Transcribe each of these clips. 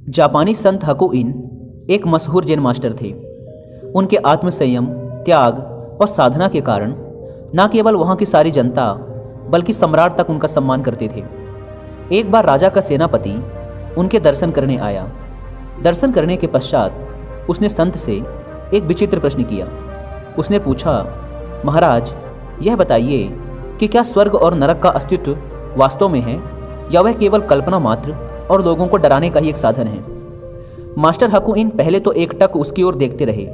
जापानी संत हकुइन एक मशहूर जैन मास्टर थे। उनके आत्मसंयम, त्याग और साधना के कारण न केवल वहाँ की सारी जनता बल्कि सम्राट तक उनका सम्मान करते थे। एक बार राजा का सेनापति उनके दर्शन करने आया। दर्शन करने के पश्चात उसने संत से एक विचित्र प्रश्न किया। उसने पूछा, महाराज, यह बताइए कि क्या स्वर्ग और नरक का अस्तित्व वास्तव में है या वह केवल कल्पना मात्र और लोगों को डराने का ही एक साधन है। मास्टर हकुइन पहले तो एकटक उसकी ओर देखते रहे।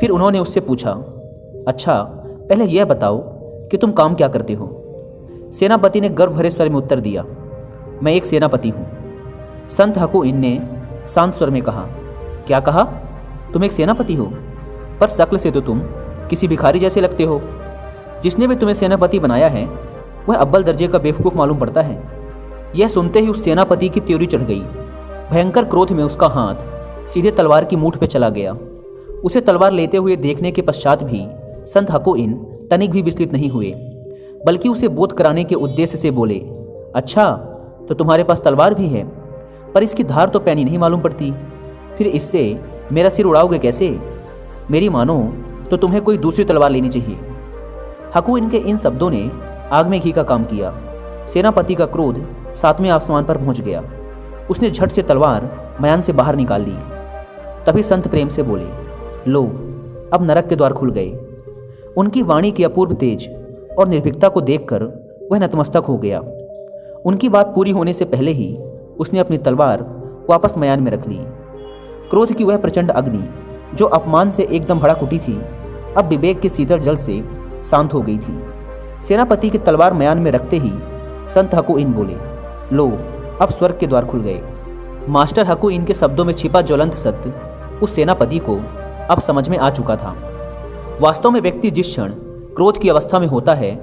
फिर उन्होंने उससे पूछा, अच्छा, पहले यह बताओ कि तुम काम क्या करते हो। सेनापति ने गर्व भरे स्वर में उत्तर दिया, मैं एक सेनापति हूँ। संत हकुइन ने शांत स्वर में कहा, क्या कहा? तुम एक सेनापति हो? पर शक्ल से तो तुम किसी भिखारी जैसे लगते हो। जिसने भी तुम्हें सेनापति बनाया है वह अव्वल दर्जे का बेवकूफ़ मालूम पड़ता है। यह सुनते ही उस सेनापति की त्योरी चढ़ गई। भयंकर क्रोध में उसका हाथ सीधे तलवार की मूठ पे चला गया। उसे तलवार लेते हुए देखने के पश्चात भी संत हकुइन तनिक भी विचलित नहीं हुए, बल्कि उसे बोध कराने के उद्देश्य से बोले, अच्छा, तो तुम्हारे पास तलवार भी है, पर इसकी धार तो पैनी नहीं मालूम पड़ती। फिर इससे मेरा सिर उड़ाओगे कैसे? मेरी मानो तो तुम्हें कोई दूसरी तलवार लेनी चाहिए। हकुइन के इन शब्दों ने आग में घी का काम किया। सेनापति का क्रोध सातवें आसमान पर पहुंच गया। उसने झट से तलवार मयान से बाहर निकाल ली। तभी संत प्रेम से बोले, लो, अब नरक के द्वार खुल गए। उनकी वाणी की अपूर्व तेज और निर्भीकता को देखकर वह नतमस्तक हो गया। उनकी बात पूरी होने से पहले ही उसने अपनी तलवार वापस मयान में रख ली। क्रोध की वह प्रचंड अग्नि जो अपमान से एकदम भड़क उठी थी, अब विवेक के शीतल जल से शांत हो गई थी। सेनापति की तलवार मयान में रखते ही संत हकुइन बोले, लो, अब स्वर्ग के द्वार खुल गए। मास्टर हकुइन के शब्दों में छिपा ज्वलंत सत्य उस सेनापति को अब समझ में आ चुका था। वास्तव में व्यक्ति जिस क्षण क्रोध की अवस्था में होता है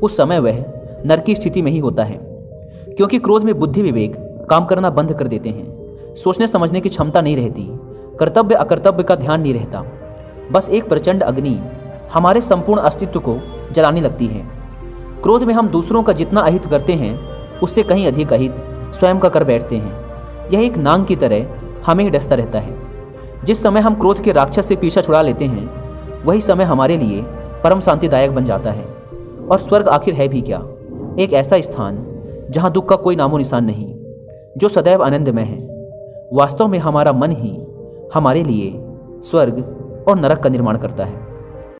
उस समय वह नर की स्थिति में ही होता है, क्योंकि क्रोध में बुद्धि विवेक काम करना बंद कर देते हैं। सोचने समझने की क्षमता नहीं रहती, कर्तव्य अकर्तव्य का ध्यान नहीं रहता। बस एक प्रचंड अग्नि हमारे संपूर्ण अस्तित्व को जलाने लगती है। क्रोध में हम दूसरों का जितना अहित करते हैं उससे कहीं अधिक अहित स्वयं का कर बैठते हैं। यह एक नांग की तरह हमें ही डसता रहता है। जिस समय हम क्रोध के राक्षस से पीछा छुड़ा लेते हैं वही समय हमारे लिए परम शांतिदायक बन जाता है। और स्वर्ग आखिर है भी क्या? एक ऐसा स्थान जहाँ दुख का कोई नामो निशान नहीं, जो सदैव आनंदमय है। वास्तव में हमारा मन ही हमारे लिए स्वर्ग और नरक का निर्माण करता है।